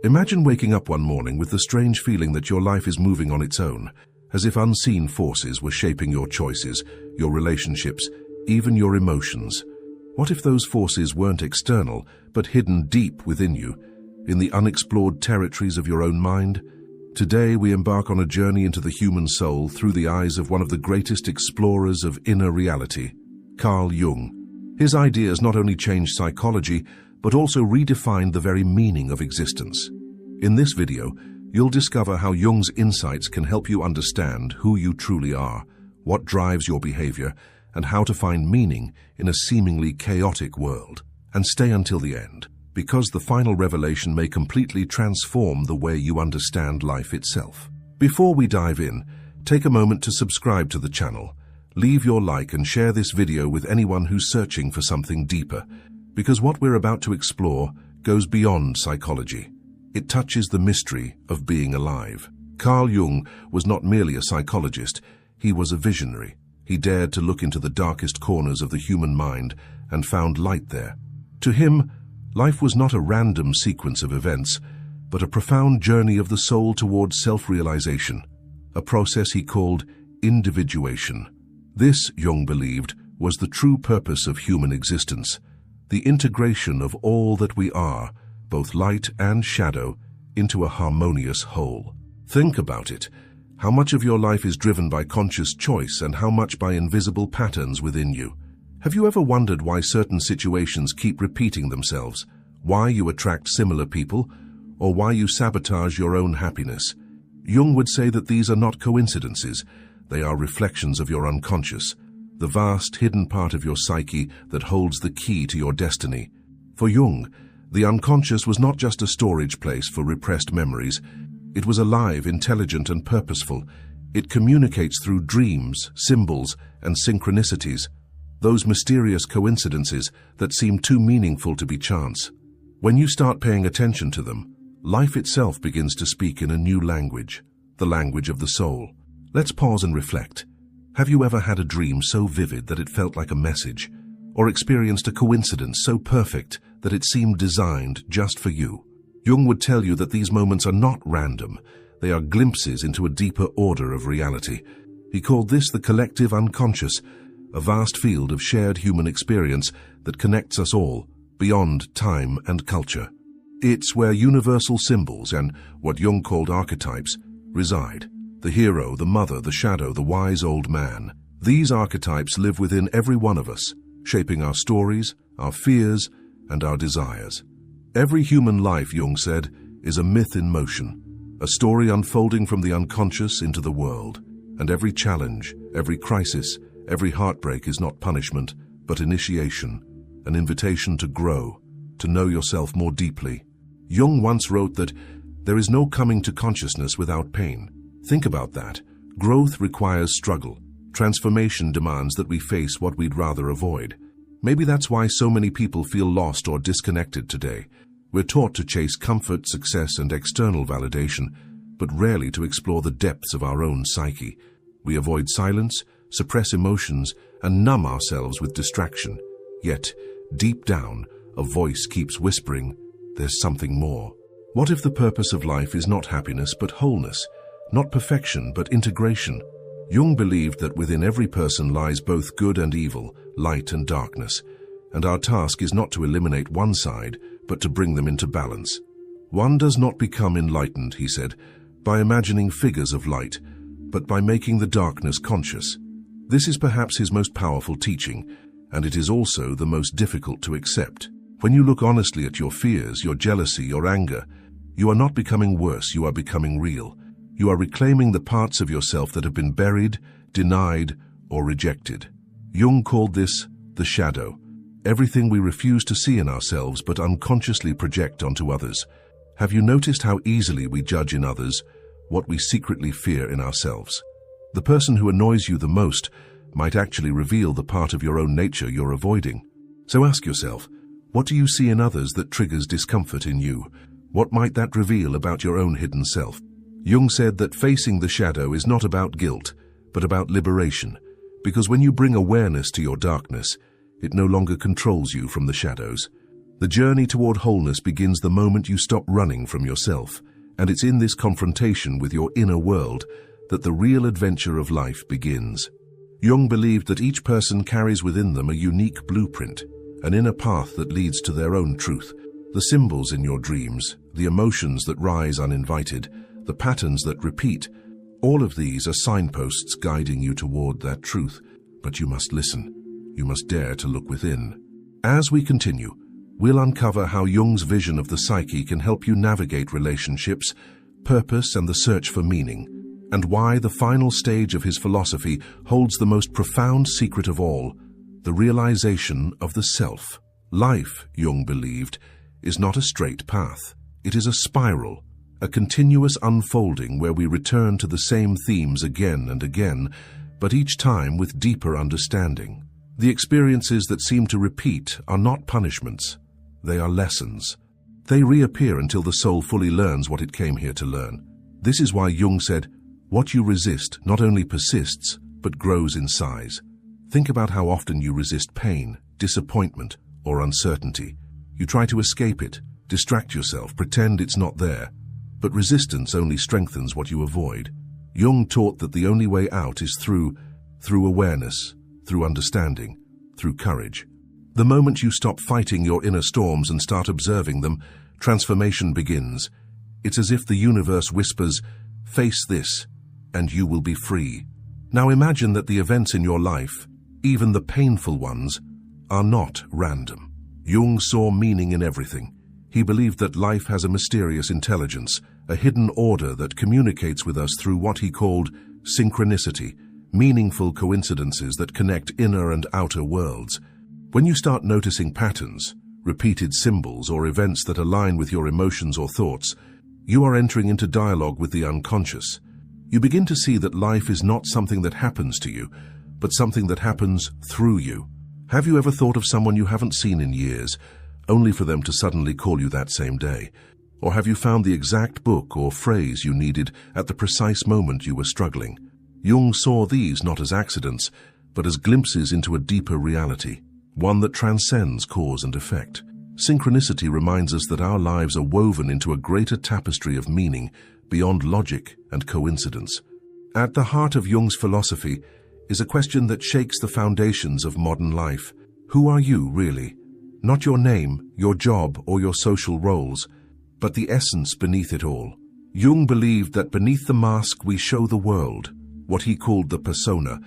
Imagine waking up one morning with the strange feeling that your life is moving on its own, as if unseen forces were shaping your choices, your relationships, even your emotions. What if those forces weren't external, but hidden deep within you, in the unexplored territories of your own mind? Today we embark on a journey into the human soul through the eyes of one of the greatest explorers of inner reality, Carl-Jung. His ideas not only changed psychology, but also redefined the very meaning of existence. In this video, you'll discover how Jung's insights can help you understand who you truly are, what drives your behavior, and how to find meaning in a seemingly chaotic world. And stay until the end, because the final revelation may completely transform the way you understand life itself. Before we dive in, take a moment to subscribe to the channel. Leave your like and share this video with anyone who's searching for something deeper, because what we're about to explore goes beyond psychology. It touches the mystery of being alive. Carl Jung was not merely a psychologist, he was a visionary. He dared to look into the darkest corners of the human mind and found light there. To him, life was not a random sequence of events, but a profound journey of the soul towards self-realization, a process he called individuation. This, Jung believed, was the true purpose of human existence, the integration of all that we are, both light and shadow, into a harmonious whole. Think about it. How much of your life is driven by conscious choice and how much by invisible patterns within you? Have you ever wondered why certain situations keep repeating themselves, why you attract similar people, or why you sabotage your own happiness? Jung would say that these are not coincidences, they are reflections of your unconscious, the vast hidden part of your psyche that holds the key to your destiny. For Jung, the unconscious was not just a storage place for repressed memories. It was alive, intelligent, and purposeful. It communicates through dreams, symbols, and synchronicities, those mysterious coincidences that seem too meaningful to be chance. When you start paying attention to them, life itself begins to speak in a new language, the language of the soul. Let's pause and reflect. Have you ever had a dream so vivid that it felt like a message, or experienced a coincidence so perfect that it seemed designed just for you? Jung would tell you that these moments are not random. They are glimpses into a deeper order of reality. He called this the collective unconscious, a vast field of shared human experience that connects us all, beyond time and culture. It's where universal symbols and what Jung called archetypes reside. The hero, the mother, the shadow, the wise old man. These archetypes live within every one of us, shaping our stories, our fears, and our desires. Every human life, Jung said, is a myth in motion, a story unfolding from the unconscious into the world. And every challenge, every crisis, every heartbreak is not punishment, but initiation, an invitation to grow, to know yourself more deeply. Jung once wrote that there is no coming to consciousness without pain. Think about that. Growth requires struggle. Transformation demands that we face what we'd rather avoid. Maybe that's why so many people feel lost or disconnected today. We're taught to chase comfort, success, and external validation, but rarely to explore the depths of our own psyche. We avoid silence, suppress emotions, and numb ourselves with distraction. Yet, deep down, a voice keeps whispering, there's something more. What if the purpose of life is not happiness but wholeness? Not perfection, but integration? Jung believed that within every person lies both good and evil, light and darkness, and our task is not to eliminate one side, but to bring them into balance. One does not become enlightened, he said, by imagining figures of light, but by making the darkness conscious. This is perhaps his most powerful teaching, and it is also the most difficult to accept. When you look honestly at your fears, your jealousy, your anger, you are not becoming worse, you are becoming real. You are reclaiming the parts of yourself that have been buried, denied, or rejected. Jung called this the shadow, everything we refuse to see in ourselves but unconsciously project onto others. Have you noticed how easily we judge in others what we secretly fear in ourselves? The person who annoys you the most might actually reveal the part of your own nature you're avoiding. So ask yourself, what do you see in others that triggers discomfort in you? What might that reveal about your own hidden self? Jung said that facing the shadow is not about guilt, but about liberation, because when you bring awareness to your darkness, it no longer controls you from the shadows. The journey toward wholeness begins the moment you stop running from yourself, and it's in this confrontation with your inner world that the real adventure of life begins. Jung believed that each person carries within them a unique blueprint, an inner path that leads to their own truth. The symbols in your dreams, the emotions that rise uninvited, the patterns that repeat, all of these are signposts guiding you toward that truth. But you must listen. You must dare to look within. As we continue, we'll uncover how Jung's vision of the psyche can help you navigate relationships, purpose, and the search for meaning, and why the final stage of his philosophy holds the most profound secret of all, the realization of the self. Life, Jung believed, is not a straight path. It is a spiral, a continuous unfolding where we return to the same themes again and again, but each time with deeper understanding. The experiences that seem to repeat are not punishments. They are lessons. They reappear until the soul fully learns what it came here to learn. This is why Jung said, "What you resist not only persists, but grows in size." Think about how often you resist pain, disappointment, or uncertainty. You try to escape it, distract yourself, pretend it's not there. But resistance only strengthens what you avoid. Jung taught that the only way out is through awareness, through understanding, through courage. The moment you stop fighting your inner storms and start observing them, transformation begins. It's as if the universe whispers, "Face this, and you will be free." Now imagine that the events in your life, even the painful ones, are not random. Jung saw meaning in everything. He believed that life has a mysterious intelligence, a hidden order that communicates with us through what he called synchronicity, meaningful coincidences that connect inner and outer worlds. When you start noticing patterns, repeated symbols, or events that align with your emotions or thoughts, you are entering into dialogue with the unconscious. You begin to see that life is not something that happens to you, but something that happens through you. Have you ever thought of someone you haven't seen in years, only for them to suddenly call you that same day? Or have you found the exact book or phrase you needed at the precise moment you were struggling? Jung saw these not as accidents, but as glimpses into a deeper reality, one that transcends cause and effect. Synchronicity reminds us that our lives are woven into a greater tapestry of meaning beyond logic and coincidence. At the heart of Jung's philosophy is a question that shakes the foundations of modern life. Who are you, really? Not your name, your job, or your social roles, but the essence beneath it all. Jung believed that beneath the mask we show the world, what he called the persona,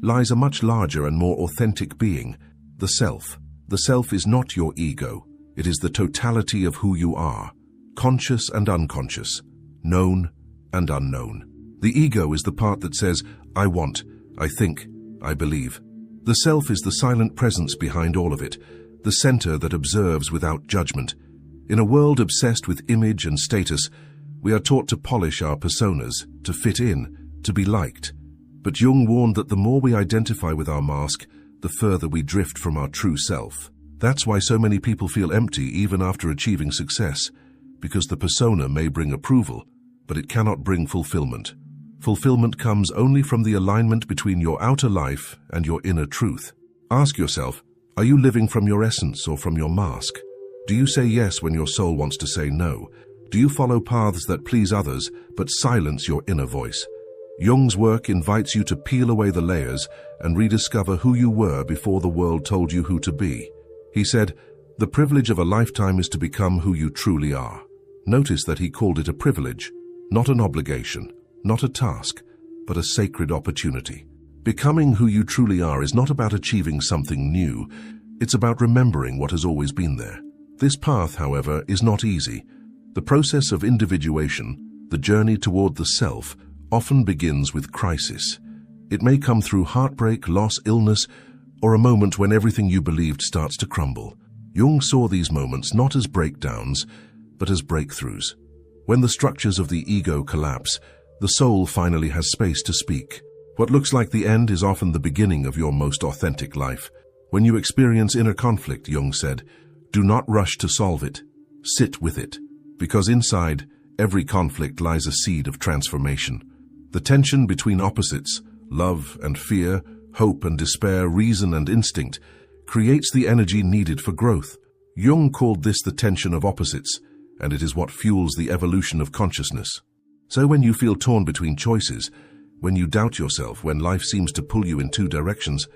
lies a much larger and more authentic being, the self. The self is not your ego. It is the totality of who you are, conscious and unconscious, known and unknown. The ego is the part that says, "I want, I think, I believe." The self is the silent presence behind all of it, the center that observes without judgment. In a world obsessed with image and status, we are taught to polish our personas, to fit in, to be liked. But Jung warned that the more we identify with our mask, the further we drift from our true self. That's why so many people feel empty even after achieving success, because the persona may bring approval, but it cannot bring fulfillment. Fulfillment comes only from the alignment between your outer life and your inner truth. Ask yourself, are you living from your essence or from your mask? Do you say yes when your soul wants to say no? Do you follow paths that please others but silence your inner voice? Jung's work invites you to peel away the layers and rediscover who you were before the world told you who to be. He said, "The privilege of a lifetime is to become who you truly are." Notice that he called it a privilege, not an obligation, not a task, but a sacred opportunity. Becoming who you truly are is not about achieving something new. It's about remembering what has always been there. This path, however, is not easy. The process of individuation, the journey toward the self, often begins with crisis. It may come through heartbreak, loss, illness, or a moment when everything you believed starts to crumble. Jung saw these moments not as breakdowns, but as breakthroughs. When the structures of the ego collapse, the soul finally has space to speak. What looks like the end is often the beginning of your most authentic life. When you experience inner conflict, Jung said, do not rush to solve it. Sit with it, because inside every conflict lies a seed of transformation. The tension between opposites, love and fear, hope and despair, reason and instinct, creates the energy needed for growth. Jung called this the tension of opposites, and it is what fuels the evolution of consciousness. So when you feel torn between choices, when you doubt yourself, when life seems to pull you in two directions,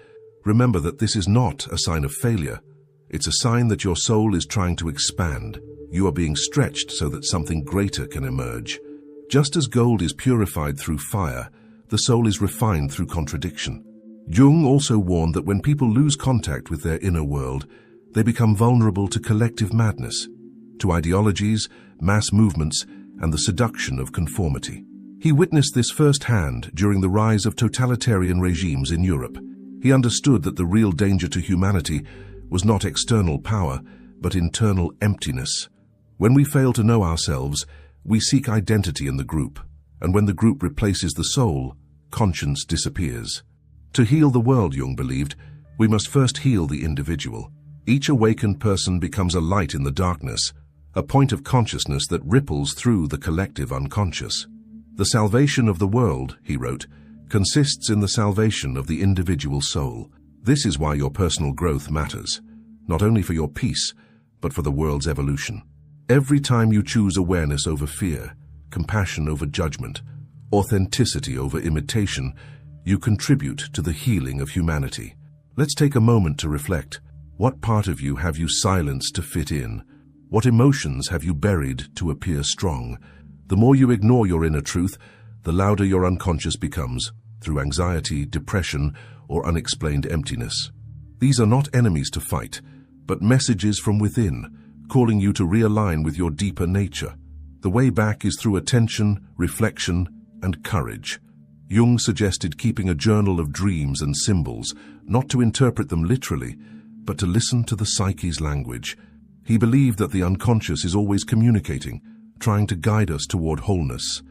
remember that this is not a sign of failure. It's a sign that your soul is trying to expand. You are being stretched so that something greater can emerge. Just as gold is purified through fire, the soul is refined through contradiction. Jung also warned that when people lose contact with their inner world, they become vulnerable to collective madness, to ideologies, mass movements, and the seduction of conformity. He witnessed this firsthand during the rise of totalitarian regimes in Europe. He understood that the real danger to humanity was not external power, but internal emptiness. When we fail to know ourselves, we seek identity in the group, and when the group replaces the soul, conscience disappears. To heal the world, Jung believed, we must first heal the individual. Each awakened person becomes a light in the darkness, a point of consciousness that ripples through the collective unconscious. The salvation of the world, he wrote, consists in the salvation of the individual soul. This is why your personal growth matters, not only for your peace, but for the world's evolution. Every time you choose awareness over fear, compassion over judgment, authenticity over imitation, you contribute to the healing of humanity. Let's take a moment to reflect. What part of you have you silenced to fit in? What emotions have you buried to appear strong? The more you ignore your inner truth, the louder your unconscious becomes, through anxiety, depression, or unexplained emptiness. These are not enemies to fight, but messages from within, calling you to realign with your deeper nature. The way back is through attention, reflection, and courage. Jung suggested keeping a journal of dreams and symbols, not to interpret them literally, but to listen to the psyche's language. He believed that the unconscious is always communicating, trying to guide us toward wholeness,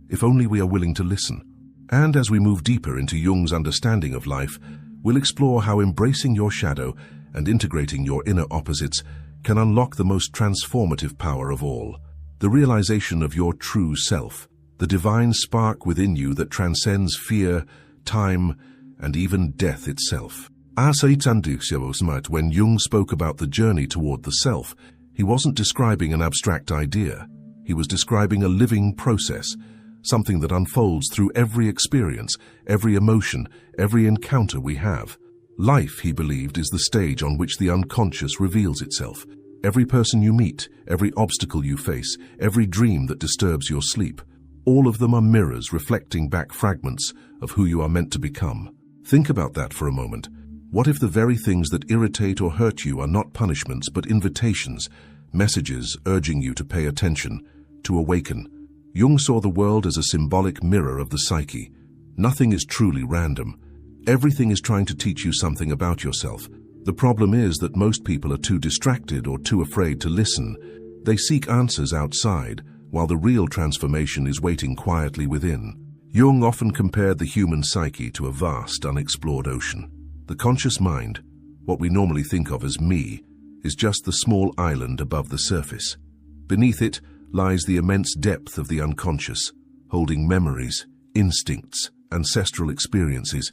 if only we are willing to listen. And as we move deeper into Jung's understanding of life, we'll explore how embracing your shadow and integrating your inner opposites can unlock the most transformative power of all, the realization of your true self, the divine spark within you that transcends fear, time, and even death itself. When Jung spoke about the journey toward the self, he wasn't describing an abstract idea. He was describing a living process, something that unfolds through every experience, every emotion, every encounter we have. Life, he believed, is the stage on which the unconscious reveals itself. Every person you meet, every obstacle you face, every dream that disturbs your sleep, all of them are mirrors reflecting back fragments of who you are meant to become. Think about that for a moment. What if the very things that irritate or hurt you are not punishments but invitations, messages urging you to pay attention, to awaken? Jung saw the world as a symbolic mirror of the psyche. Nothing is truly random. Everything is trying to teach you something about yourself. The problem is that most people are too distracted or too afraid to listen. They seek answers outside, while the real transformation is waiting quietly within. Jung often compared the human psyche to a vast, unexplored ocean. The conscious mind, what we normally think of as me, is just the small island above the surface. Beneath it lies the immense depth of the unconscious, holding memories, instincts, ancestral experiences,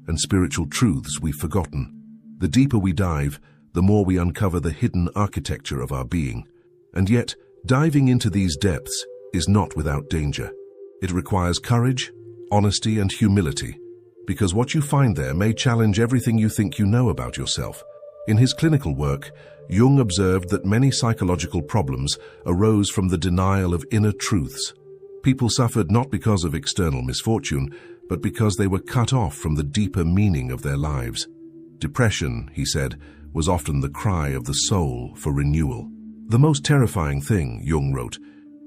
and spiritual truths we've forgotten. The deeper we dive, the more we uncover the hidden architecture of our being. And yet, diving into these depths is not without danger. It requires courage, honesty, and humility, because what you find there may challenge everything you think you know about yourself. In his clinical work, Jung observed that many psychological problems arose from the denial of inner truths. People suffered not because of external misfortune, but because they were cut off from the deeper meaning of their lives. Depression, he said, was often the cry of the soul for renewal. The most terrifying thing, Jung wrote,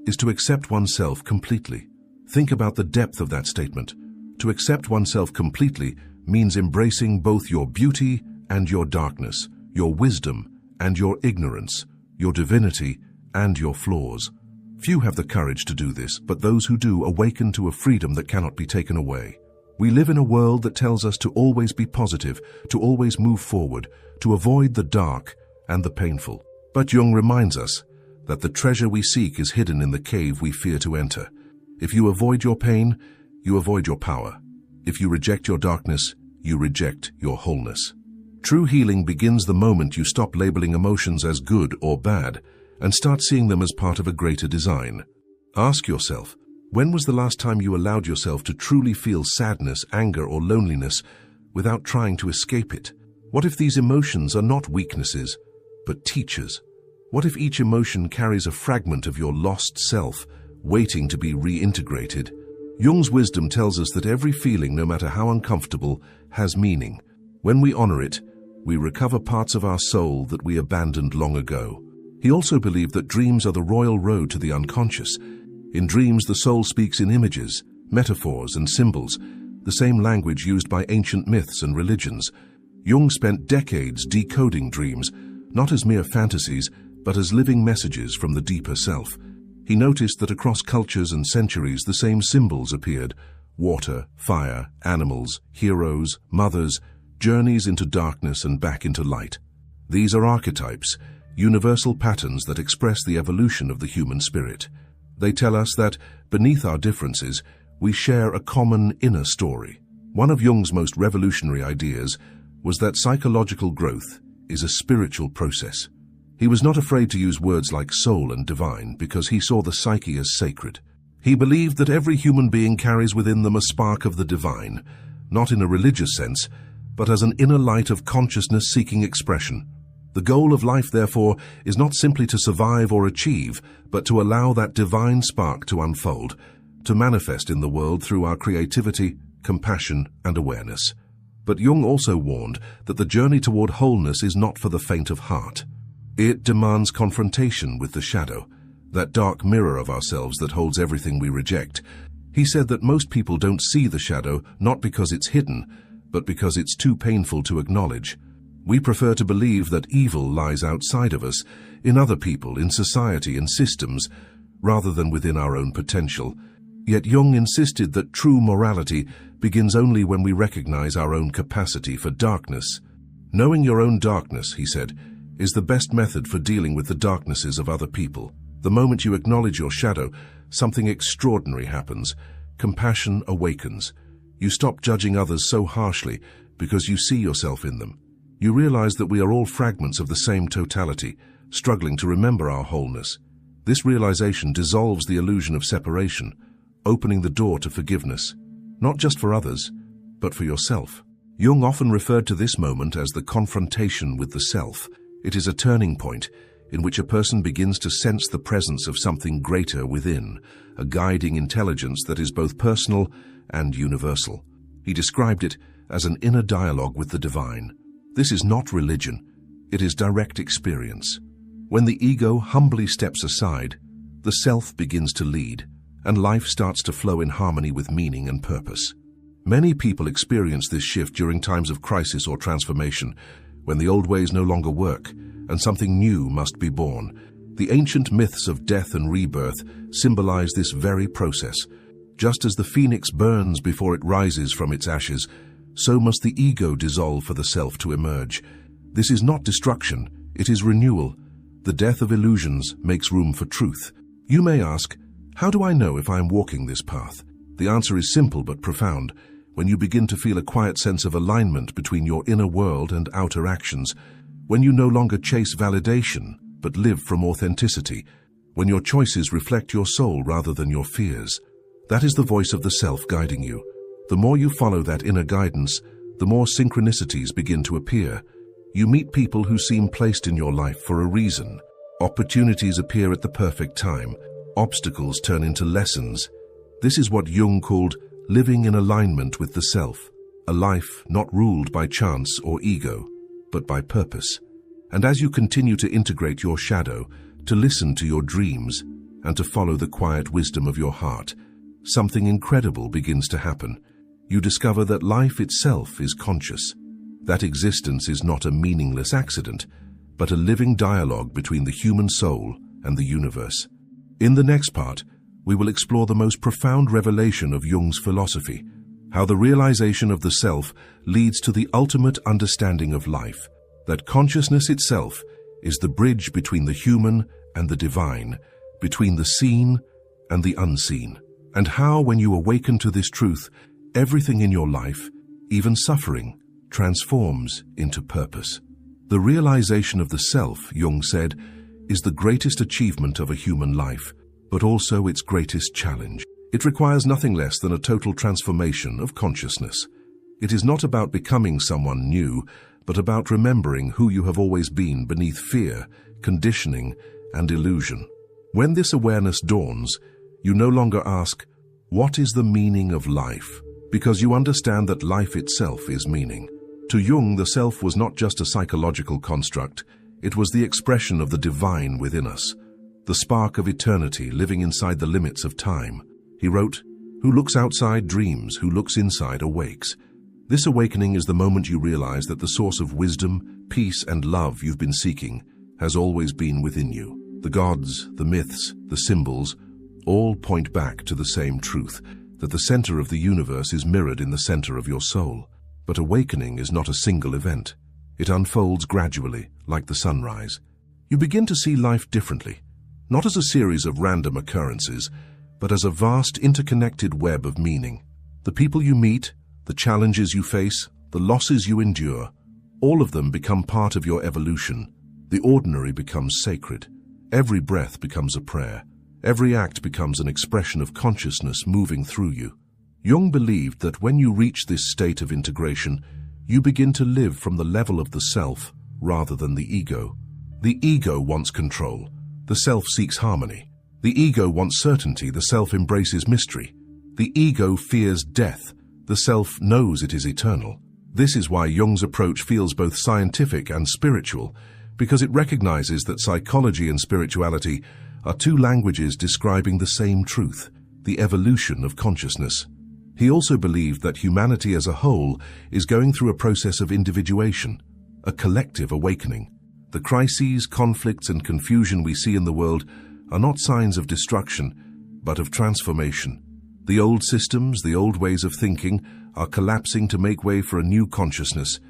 is to accept oneself completely. Think about the depth of that statement. To accept oneself completely means embracing both your beauty and your darkness, your wisdom and your ignorance, your divinity and your flaws. Few have the courage to do this, but those who do awaken to a freedom that cannot be taken away. We live in a world that tells us to always be positive, to always move forward, to avoid the dark and the painful. But Jung reminds us that the treasure we seek is hidden in the cave we fear to enter. If you avoid your pain, you avoid your power. If you reject your darkness, you reject your wholeness. True healing begins the moment you stop labeling emotions as good or bad and start seeing them as part of a greater design. Ask yourself, when was the last time you allowed yourself to truly feel sadness, anger, or loneliness without trying to escape it? What if these emotions are not weaknesses, but teachers? What if each emotion carries a fragment of your lost self, waiting to be reintegrated? Jung's wisdom tells us that every feeling, no matter how uncomfortable, has meaning. When we honor it, we recover parts of our soul that we abandoned long ago. He also believed that dreams are the royal road to the unconscious. In dreams, the soul speaks in images, metaphors, and symbols, the same language used by ancient myths and religions. Jung spent decades decoding dreams, not as mere fantasies, but as living messages from the deeper self. He noticed that across cultures and centuries, the same symbols appeared: water, fire, animals, heroes, mothers, journeys into darkness and back into light. These are archetypes, universal patterns that express the evolution of the human spirit. They tell us that, beneath our differences, we share a common inner story. One of Jung's most revolutionary ideas was that psychological growth is a spiritual process. He was not afraid to use words like soul and divine because he saw the psyche as sacred. He believed that every human being carries within them a spark of the divine, not in a religious sense, but as an inner light of consciousness seeking expression. The goal of life, therefore, is not simply to survive or achieve, but to allow that divine spark to unfold, to manifest in the world through our creativity, compassion, and awareness. But Jung also warned that the journey toward wholeness is not for the faint of heart. It demands confrontation with the shadow, that dark mirror of ourselves that holds everything we reject. He said that most people don't see the shadow not because it's hidden, but because it's too painful to acknowledge. We prefer to believe that evil lies outside of us, in other people, in society and systems, rather than within our own potential. Yet Jung insisted that true morality begins only when we recognize our own capacity for darkness. Knowing your own darkness, he said, is the best method for dealing with the darknesses of other people. The moment you acknowledge your shadow, something extraordinary happens. Compassion awakens. You stop judging others so harshly because you see yourself in them. You realize that we are all fragments of the same totality, struggling to remember our wholeness. This realization dissolves the illusion of separation, opening the door to forgiveness, not just for others, but for yourself. Jung often referred to this moment as the confrontation with the self. It is a turning point in which a person begins to sense the presence of something greater within, a guiding intelligence that is both personal and universal. He described it as an inner dialogue with the divine. This is not religion, it is direct experience. When the ego humbly steps aside, the self begins to lead, and life starts to flow in harmony with meaning and purpose. Many people experience this shift during times of crisis or transformation, when the old ways no longer work, and something new must be born. The ancient myths of death and rebirth symbolize this very process. Just as the phoenix burns before it rises from its ashes, so must the ego dissolve for the self to emerge. This is not destruction, it is renewal. The death of illusions makes room for truth. You may ask, how do I know if I am walking this path? The answer is simple but profound. When you begin to feel a quiet sense of alignment between your inner world and outer actions, when you no longer chase validation but live from authenticity, when your choices reflect your soul rather than your fears, that is the voice of the self guiding you. The more you follow that inner guidance, the more synchronicities begin to appear. You meet people who seem placed in your life for a reason. Opportunities appear at the perfect time. Obstacles turn into lessons. This is what Jung called living in alignment with the self, a life not ruled by chance or ego, but by purpose. And as you continue to integrate your shadow, to listen to your dreams, and to follow the quiet wisdom of your heart, something incredible begins to happen. You discover that life itself is conscious, that existence is not a meaningless accident, but a living dialogue between the human soul and the universe. In the next part, we will explore the most profound revelation of Jung's philosophy, how the realization of the self leads to the ultimate understanding of life, that consciousness itself is the bridge between the human and the divine, between the seen and the unseen, and how, when you awaken to this truth, everything in your life, even suffering, transforms into purpose. The realization of the self, Jung said, is the greatest achievement of a human life, but also its greatest challenge. It requires nothing less than a total transformation of consciousness. It is not about becoming someone new, but about remembering who you have always been beneath fear, conditioning, and illusion. When this awareness dawns, you no longer ask, "What is the meaning of life?" because you understand that life itself is meaning. To Jung, the self was not just a psychological construct, it was the expression of the divine within us, the spark of eternity living inside the limits of time. He wrote, "Who looks outside dreams, who looks inside awakes." This awakening is the moment you realize that the source of wisdom, peace, and love you've been seeking has always been within you. The gods, the myths, the symbols, all point back to the same truth, that the center of the universe is mirrored in the center of your soul. But awakening is not a single event. It unfolds gradually, like the sunrise. You begin to see life differently, not as a series of random occurrences, but as a vast interconnected web of meaning. The people you meet, the challenges you face, the losses you endure, all of them become part of your evolution. The ordinary becomes sacred. Every breath becomes a prayer. Every act becomes an expression of consciousness moving through you. Jung believed that when you reach this state of integration, you begin to live from the level of the self rather than the ego. The ego wants control. The self seeks harmony. The ego wants certainty. The self embraces mystery. The ego fears death. The self knows it is eternal. This is why Jung's approach feels both scientific and spiritual, because it recognizes that psychology and spirituality are two languages describing the same truth, the evolution of consciousness. He also believed that humanity as a whole is going through a process of individuation, a collective awakening. The crises, conflicts, and confusion we see in the world are not signs of destruction, but of transformation. The old systems, the old ways of thinking, are collapsing to make way for a new consciousness,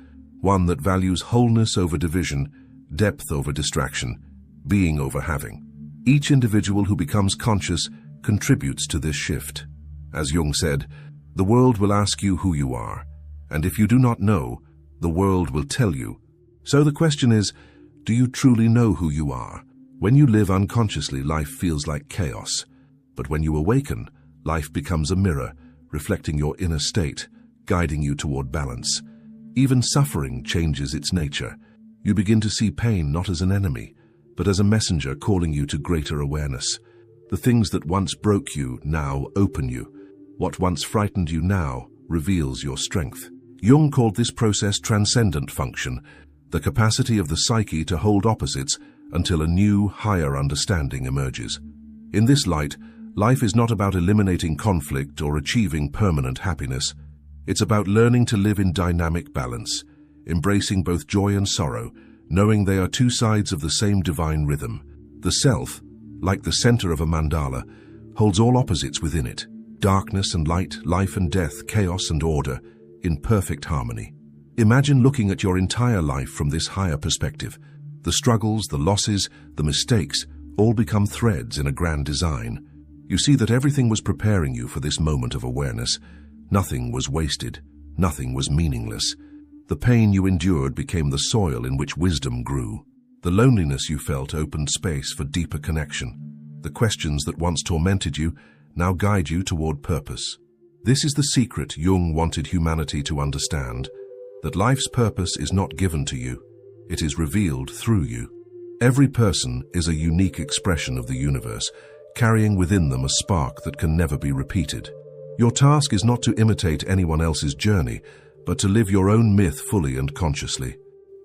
one that values wholeness over division, depth over distraction, being over having. Each individual who becomes conscious contributes to this shift. As Jung said, the world will ask you who you are, and if you do not know, the world will tell you. So the question is, do you truly know who you are? When you live unconsciously, life feels like chaos. But when you awaken, life becomes a mirror, reflecting your inner state, guiding you toward balance. Even suffering changes its nature. You begin to see pain not as an enemy, but as a messenger calling you to greater awareness. The things that once broke you now open you. What once frightened you now reveals your strength. Jung called this process transcendent function, the capacity of the psyche to hold opposites until a new, higher understanding emerges. In this light, life is not about eliminating conflict or achieving permanent happiness. It's about learning to live in dynamic balance, embracing both joy and sorrow, knowing they are two sides of the same divine rhythm. The self, like the center of a mandala, holds all opposites within it. Darkness and light, life and death, chaos and order, in perfect harmony. Imagine looking at your entire life from this higher perspective. The struggles, the losses, the mistakes, all become threads in a grand design. You see that everything was preparing you for this moment of awareness. Nothing was wasted. Nothing was meaningless. The pain you endured became the soil in which wisdom grew. The loneliness you felt opened space for deeper connection. The questions that once tormented you now guide you toward purpose. This is the secret Jung wanted humanity to understand, that life's purpose is not given to you, it is revealed through you. Every person is a unique expression of the universe, carrying within them a spark that can never be repeated. Your task is not to imitate anyone else's journey, but to live your own myth fully and consciously.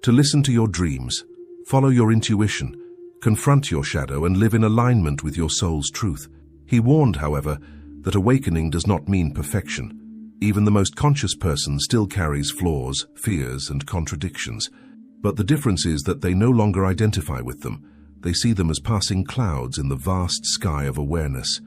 To listen to your dreams, follow your intuition, confront your shadow, and live in alignment with your soul's truth. He warned, however, that awakening does not mean perfection. Even the most conscious person still carries flaws, fears, and contradictions. But the difference is that they no longer identify with them. They see them as passing clouds in the vast sky of awareness.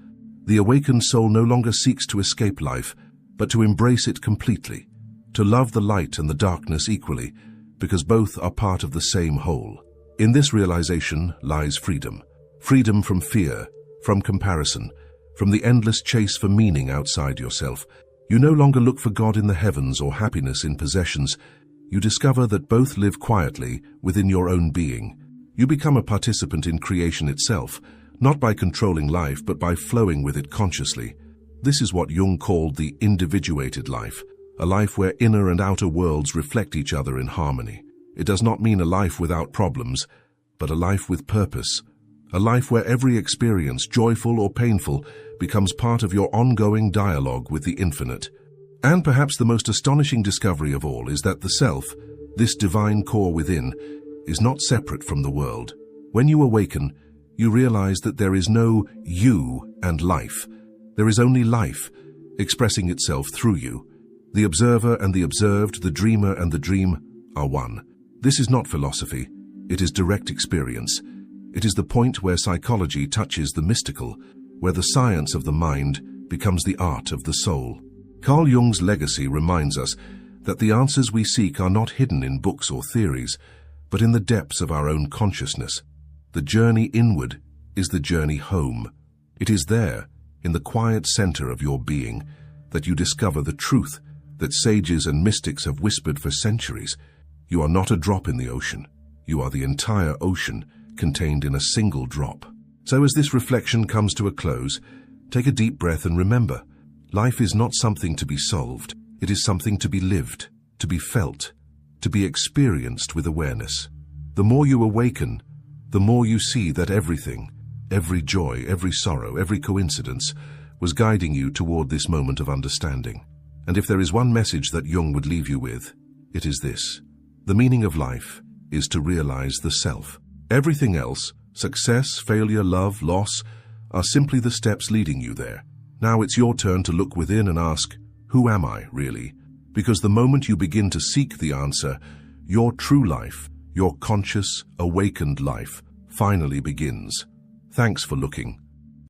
The awakened soul no longer seeks to escape life, but to embrace it completely, to love the light and the darkness equally, because both are part of the same whole. In this realization lies freedom. Freedom from fear, from comparison, from the endless chase for meaning outside yourself. You no longer look for God in the heavens or happiness in possessions. you discover that both live quietly within your own being. You become a participant in creation itself, not by controlling life, but by flowing with it consciously. This is what Jung called the individuated life, a life where inner and outer worlds reflect each other in harmony. It does not mean a life without problems, but a life with purpose. A life where every experience, joyful or painful, becomes part of your ongoing dialogue with the infinite. And perhaps the most astonishing discovery of all is that the self, this divine core within, is not separate from the world. When you awaken, you realize that there is no you and life. There is only life, expressing itself through you. The observer and the observed, the dreamer and the dream are one. This is not philosophy. It is direct experience. It is the point where psychology touches the mystical, where the science of the mind becomes the art of the soul. Carl Jung's legacy reminds us that the answers we seek are not hidden in books or theories, but in the depths of our own consciousness. The journey inward is the journey home. It is there, in the quiet center of your being, that you discover the truth that sages and mystics have whispered for centuries. You are not a drop in the ocean. You are the entire ocean, contained in a single drop. So as this reflection comes to a close, take a deep breath and remember, life is not something to be solved. It is something to be lived, to be felt, to be experienced with awareness. The more you awaken, the more you see that everything, every joy, every sorrow, every coincidence, was guiding you toward this moment of understanding. And if there is one message that Jung would leave you with, it is this. The meaning of life is to realize the self. Everything else, success, failure, love, loss, are simply the steps leading you there. Now it's your turn to look within and ask, who am I, really? Because the moment you begin to seek the answer, your true life, your conscious, awakened life, finally begins. Thanks for looking.